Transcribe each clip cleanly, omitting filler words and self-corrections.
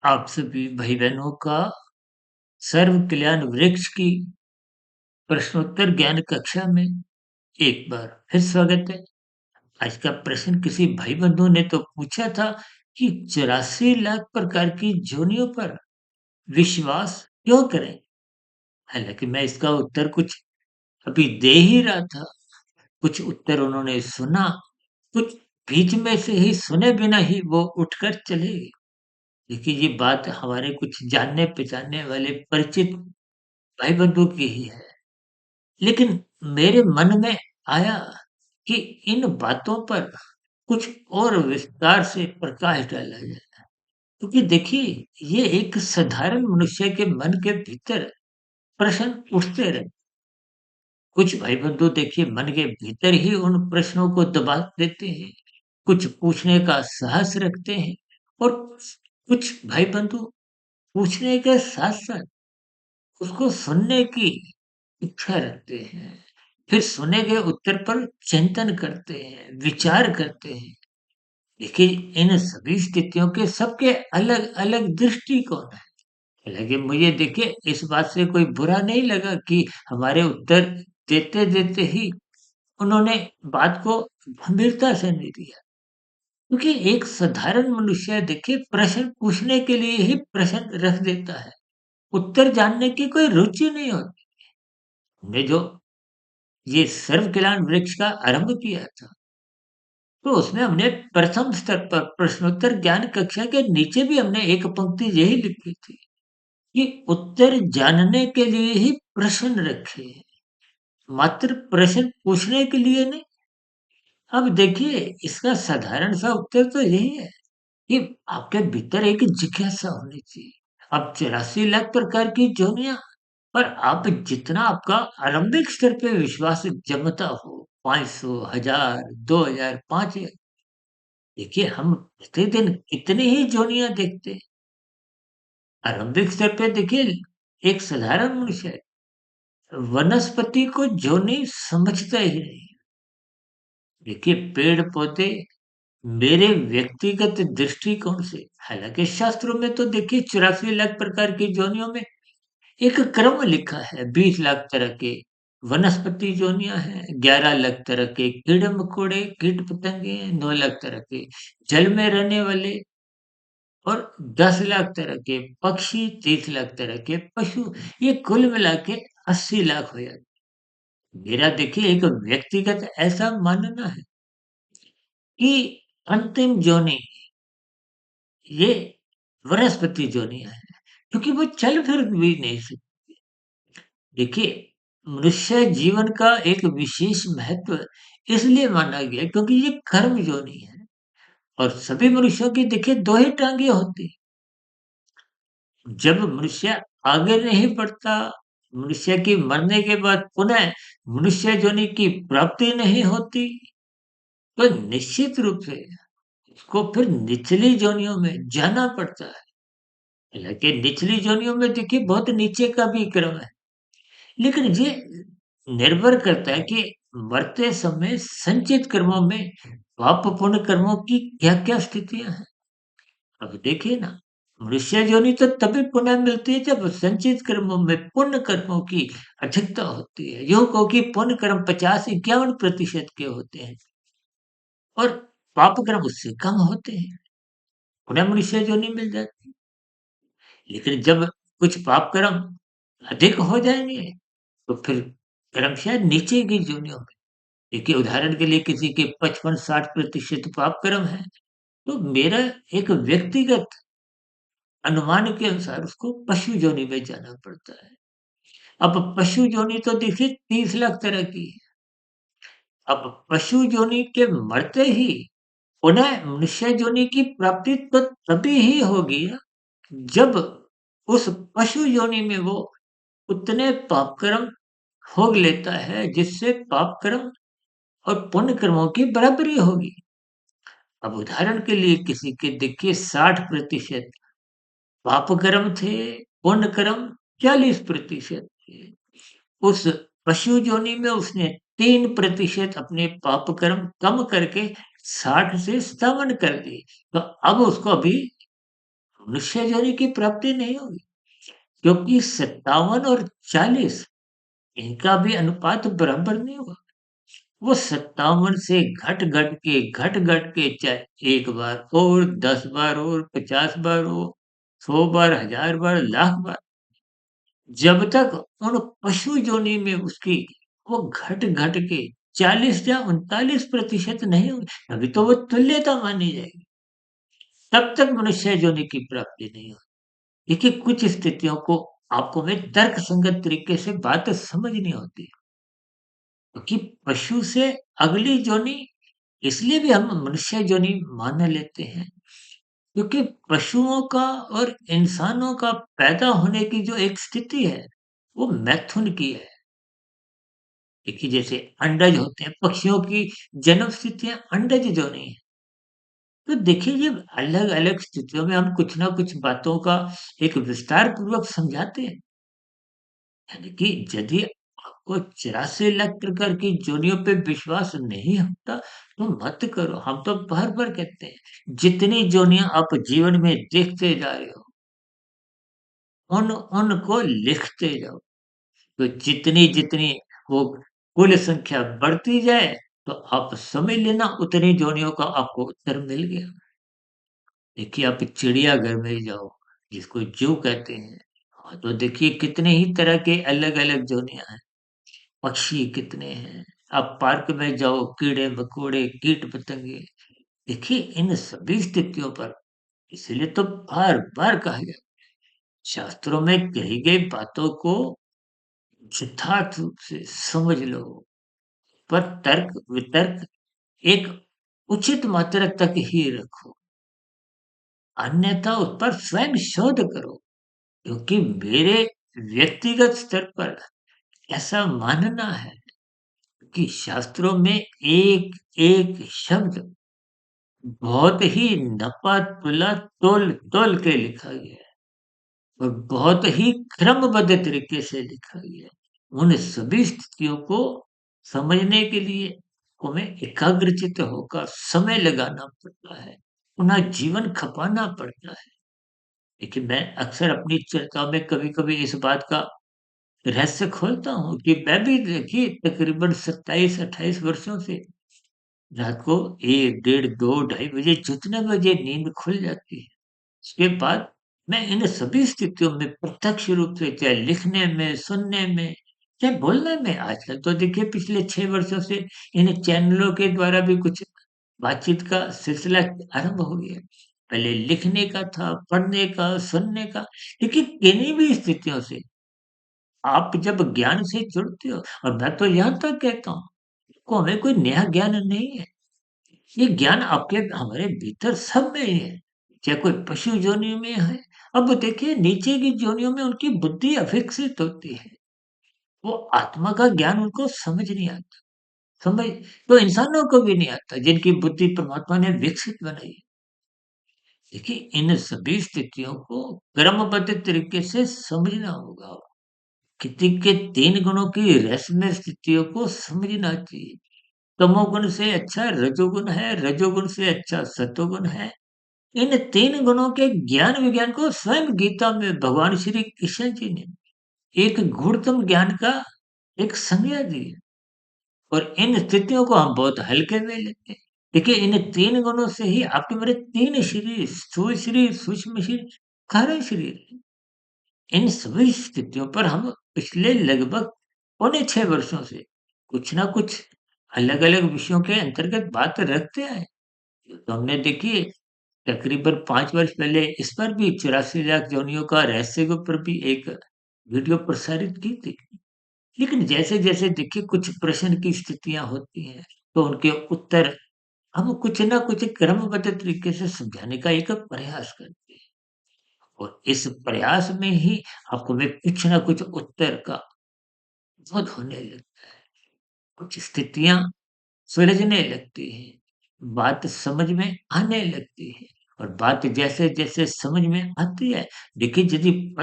आप सभी भाई-बहनों का सर्व कल्याण वृक्ष की प्रश्नोत्तर ज्ञान कक्षा में एक बार फिर स्वागत है। आज का प्रश्न किसी भाई-बंधु ने तो पूछा था कि 84 लाख प्रकार की योनियों पर विश्वास क्यों करें? हालाँकि मैं इसका उत्तर कुछ अभी दे ही रहा था। कुछ उत्तर उन्होंने सुना, कुछ बीच में से ही सुने बिना ही वो उठकर चले गए। देखिए, ये बात हमारे कुछ जानने-पहचानने वाले परिचित भाई-बंधु की ही है। लेकिन मेरे मन में आया कि इन बातों पर कुछ और विस्तार से प्रकाश डाला जाए। क्योंकि देखिए, ये एक साधारण मनुष्य के मन के भीतर प्रश्न उठते रहते। कुछ भाई बंधु देखिए मन के भीतर ही उन प्रश्नों को दबा देते हैं, कुछ पूछने का साहस रखते हैं और कुछ भाई बंधु पूछने के साथ साथ उसको सुनने की इच्छा रखते हैं। फिर सुने गए उत्तर पर चिंतन करते हैं, विचार करते हैं। देखिए, इन सभी स्थितियों के सबके अलग-अलग दृष्टिकोण हैं। हालाँकि मुझे देखिए इस बात से कोई बुरा नहीं लगा कि हमारे उत्तर देते-देते ही उन्होंने बात को गंभीरता से नहीं लिया। क्योंकि एक साधारण मनुष्य देखिए प्रश्न पूछने के लिए ही प्रश्न रख देता है। उत्तर जानने की कोई रुचि नहीं होती। हमने जो ये सर्व कल्याण वृक्ष का आरंभ किया था, तो उसमें हमने प्रथम स्तर पर प्रश्नोत्तर ज्ञान कक्षा के नीचे भी हमने एक पंक्ति यही लिखी थी कि उत्तर जानने के लिए ही प्रश्न रखे हैं, मात्र प्रश्न पूछने के लिए नहीं। अब देखिए इसका साधारण सा उत्तर तो यही है कि आपके भीतर एक जिज्ञासा होनी चाहिए। अब 84 लाख प्रकार की योनियां, पर आप जितना आपका आरंभिक स्तर पे विश्वास जमता हो, 500, 1000, 2000, 5000, देखिए हम प्रतिदिन कितनी ही जोनियां देखते हैं। आरंभिक स्तर पे देखिए एक साधारण मनुष्य वनस्पति को जोनी समझता ही नहीं। देखिए पेड़ पौधे मेरे व्यक्तिगत दृष्टिकोण से, हालांकि शास्त्रों में तो देखिए 84 लाख प्रकार की जोनियों में एक क्रम लिखा है। 20 लाख तरह के वनस्पति जोनियां हैं, 11 लाख तरह के कीड़े मकोड़े कीट पतंगे हैं, 9 लाख तरह के जल में रहने वाले और 10 लाख तरह के पक्षी, 30 लाख तरह के पशु, ये कुल मिला के 80 लाख हो जाते। मेरा देखिए एक व्यक्तिगत ऐसा मानना है कि अंतिम जोनी ये वनस्पति जोनियां है, क्योंकि वो चल फिर भी नहीं सकती। देखिए, मनुष्य जीवन का एक विशेष महत्व इसलिए माना गया क्योंकि ये कर्म योनि है और सभी मनुष्यों की देखिए दो ही टांगे होती हैं। जब मनुष्य आगे नहीं बढ़ता, मनुष्य की मरने के बाद पुनः मनुष्य योनि की प्राप्ति नहीं होती, तो निश्चित रूप से उसको फिर निचली योनियों में जाना पड़ता है। हालांकि निचली योनियों में देखिए बहुत नीचे का भी क्रम है, लेकिन ये निर्भर करता है कि मरते समय संचित कर्मों में पाप पुण्य कर्मों की क्या-क्या स्थितियाँ हैं। अब देखिए ना, मनुष्य योनि तो तभी पुनः मिलती है जब संचित कर्मों में पुण्य कर्मों की अधिकता होती है। यूँ कहो कि पुण्य कर्म 50-51% के होते हैं और पाप कर्म उससे कम होते हैं। पुनः मनुष्य योनि मिल जाती है। लेकिन जब कुछ पाप कर्म अधिक हो जाएँगे, तो फिर क्रमशः नीचे की योनियों में, देखिए उदाहरण के लिए किसी के 55-60% पाप कर्म है, तो मेरा एक व्यक्तिगत अनुमान के अनुसार उसको पशु योनि में जाना पड़ता है। अब पशु योनि तो देखिए 30 लाख तरह की है। अब पशु योनि के मरते ही पुनः मनुष्य योनि की प्राप्ति तो तभी ही होगी ना, जब उस पशु योनि में वो उतने पाप कर्म भोग लेता है जिससे पाप कर्म और पुण्य कर्मों की बराबरी होगी। अब उदाहरण के लिए किसी के देखिए 60% पाप कर्म थे, पुण्य कर्म 40% थे। उस पशु योनि में उसने 3% अपने पाप कर्म कम करके 60 से 57 कर दिए। तो अब उसको अभी मनुष्य योनि की प्राप्ति नहीं होगी, क्योंकि 57 और 40 इनका भी अनुपात बराबर नहीं होगा। वो 57 से घट-घट के चाहे 1 बार और 10 बार और 50 बार हो, 100 बार, 1000 बार, लाख बार, जब तक उन पशु योनि में उसकी वो घट-घट के 40 या 39% नहीं होगी, अभी तो वो तुल्यता मानी जाएगी। तब तक मनुष्य योनि की प्राप्ति नहीं होगी। देखिए, कुछ स्थितियों को आपको हमें तर्कसंगत तरीके से बात समझनी होती है, क्योंकि पशु से अगली योनि इसलिए भी हम मनुष्य योनि मान लेते हैं, क्योंकि पशुओं का और इंसानों का पैदा होने की जो एक स्थिति है, वो मैथुन की है। देखिए, जैसे अंडज होते हैं, पक्षियों की जन्म स्थितियाँ अंडज योनि है। तो देखिए, ये अलग-अलग स्थितियों में हम कुछ ना कुछ बातों का एक विस्तार पूर्वक समझाते हैं। यानी कि यदि आपको 84 लाख प्रकार की जोनियों पे विश्वास नहीं होता, तो मत करो। हम तो बार-बार कहते हैं, जितनी जोनियाँ आप जीवन में देखते जा रहे हो, उनको लिखते जाओ। तो जितनी-जितनी वो कुल संख्या बढ़ती जाए, तो आप समझ लेना उतनी जोनियों का आपको उत्तर मिल गया। देखिए, आप चिड़ियाघर में जाओ, जिसको ज़ू कहते हैं। हाँ, तो देखिए कितने ही तरह के अलग-अलग जोनियाँ हैं। पक्षी कितने हैं। आप पार्क में जाओ, कीड़े-मकोड़े, कीट-पतंगे, देखिए इन सभी स्थितियों पर इसीलिए तो बार-बार कहा गया, शास्त्रों में कही गई बातों को यथार्थ रूप से समझ लो, पर तर्क-वितर्क एक उचित मात्रा तक ही रखो, अन्यथा उस पर स्वयं शोध करो। क्योंकि मेरे व्यक्तिगत स्तर पर ऐसा मानना है कि शास्त्रों में एक-एक शब्द बहुत ही नपा-तुला, तोल-तोल के लिखा गया है और बहुत ही क्रमबद्ध तरीके से लिखा गया है। उन सभी स्थितियों को समझने के लिए हमें एकाग्रचित्त होकर समय लगाना पड़ता है, अपना जीवन खपाना पड़ता है। देखिए, मैं अक्सर अपनी चर्चा में कभी-कभी इस बात का रहस्य खोलता हूँ कि मैं भी देखिए तकरीबन 27-28 वर्षों से रात को 1, डेढ़, 2, ढाई बजे जितने बजे नींद खुल जाती है, उसके बाद मैं इन सभी स्थितियों में प्रत्यक्ष रूप से चाहे लिखने में, सुनने में, चाहे बोलने में आजकल तो देखिए पिछले 6 वर्षों से इन चैनलों के द्वारा भी कुछ बातचीत का सिलसिला आरंभ हो गया। पहले लिखने का था, पढ़ने का, सुनने का, लेकिन किन्हीं भी स्थितियों से आप जब ज्ञान से जुड़ते हो और मैं तो यहाँ तक कहता हूँ, को हमें कोई नया ज्ञान नहीं है। ये ज्ञान आपके हमारे भीतर सब में ही है, चाहे कोई पशु योनि में है। अब देखिए नीचे की योनियों में उनकी बुद्धि अविकसित होती है, वो आत्मा का ज्ञान उनको समझ नहीं आता। समझ तो इंसानों को भी नहीं आता जिनकी बुद्धि परमात्मा ने विकसित बनाई है। देखिए इन सभी स्थितियों को क्रमबद्ध तरीके से समझना होगा। किसी के 3 गुणों की रहस्यमय स्थितियों को समझना चाहिए। तमोगुण से अच्छा रजोगुण है, रजोगुण से अच्छा सतोगुण है। इन 3 गुणों के ज्ञान विज्ञान को स्वयं गीता में भगवान श्री कृष्ण जी ने एक गूढ़तम ज्ञान का एक संज्ञा दी है और इन स्थितियों को हम बहुत हल्के में लेते हैं। देखिए इन 3 गुणों से ही आपके मेरे 3 शरीर, स्थूल शरीर, सूक्ष्म शरीर, कारण शरीर, इन सभी स्थितियों पर हम पिछले लगभग पौने 6 वर्षों से कुछ ना कुछ अलग-अलग विषयों के अंतर्गत बात रखते आए। तो हमने देखिए तकरीबन 5 वर्ष पहले इस पर भी 84 लाख योनियों का रहस्य के ऊपर भी एक वीडियो प्रसारित की थी। लेकिन जैसे-जैसे देखिए कुछ प्रश्न की स्थितियाँ होती हैं, तो उनके उत्तर हम कुछ ना कुछ क्रमबद्ध तरीके से समझाने का एक प्रयास करते हैं और इस प्रयास में ही आपको में कुछ ना कुछ उत्तर का बोध होने लगता है। कुछ स्थितियाँ सुलझने लगती हैं, बात समझ में आने लगती है और बात जैसे-जैसे समझ में आती है, देखिए यदि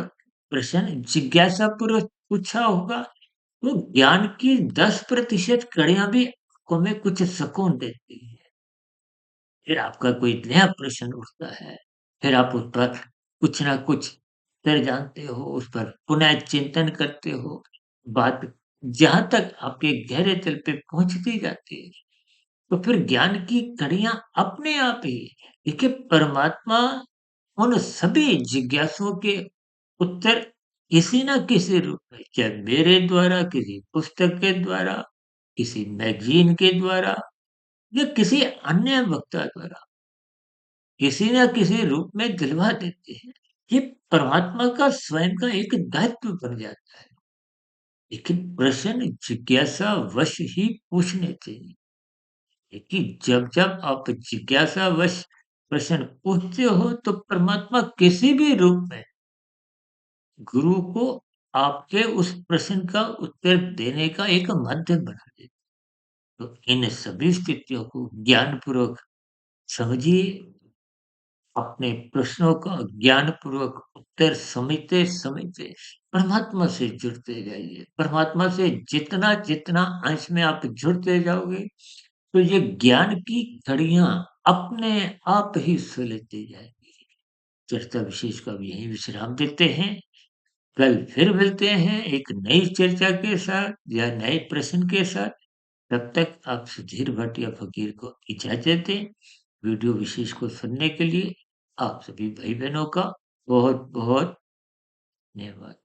प्रश्न जिज्ञासापूर्वक पूछा होगा, तो ज्ञान की 10% कड़ियाँ भी आपको में कुछ सुकून देती हैं। फिर आपका कोई नया प्रश्न उठता है, फिर आप उस पर कुछ ना कुछ उत्तर जानते हो, उस पर पुनः चिंतन करते हो, बात जहाँ तक आपके गहरे तल पे पहुँचती जाती है, तो फिर ज्ञान की कड़ियाँ अपने आप ही देखिए परमात्मा उन सभी जिज्ञासुओं के उत्तर किसी न किसी रूप में, चाहे मेरे द्वारा, किसी पुस्तक के द्वारा, किसी मैगज़ीन के द्वारा या किसी अन्य वक्ता द्वारा, किसी न किसी रूप में दिलवा देते हैं। ये परमात्मा का स्वयं का एक दायित्व बन जाता है। लेकिन प्रश्न जिज्ञासावश ही पूछने चाहिए। देखिए, जब-जब आप जिज्ञासावश प्रश्न पूछते हो, तो परमात्मा किसी भी रूप में गुरु को आपके उस प्रश्न का उत्तर देने का एक माध्यम बना देते। तो इन सभी स्थितियों को ज्ञानपूर्वक समझिए, अपने प्रश्नों का ज्ञानपूर्वक उत्तर समझते-समझते परमात्मा से जुड़ते जाइए। परमात्मा से जितना-जितना अंश में आप जुड़ते जाओगे, तो ये ज्ञान की कड़ियाँ अपने आप ही सुलझती जाएँगी। चर्चा विशेष को अब यहीं विश्राम देते हैं। कल फिर मिलते हैं एक नई चर्चा के साथ या नए प्रश्न के साथ। तब तक आप सुधीर भट्ट या फकीर को इजाज़त दें। वीडियो विशेष को सुनने के लिए आप सभी भाई-बहनों का बहुत-बहुत धन्यवाद।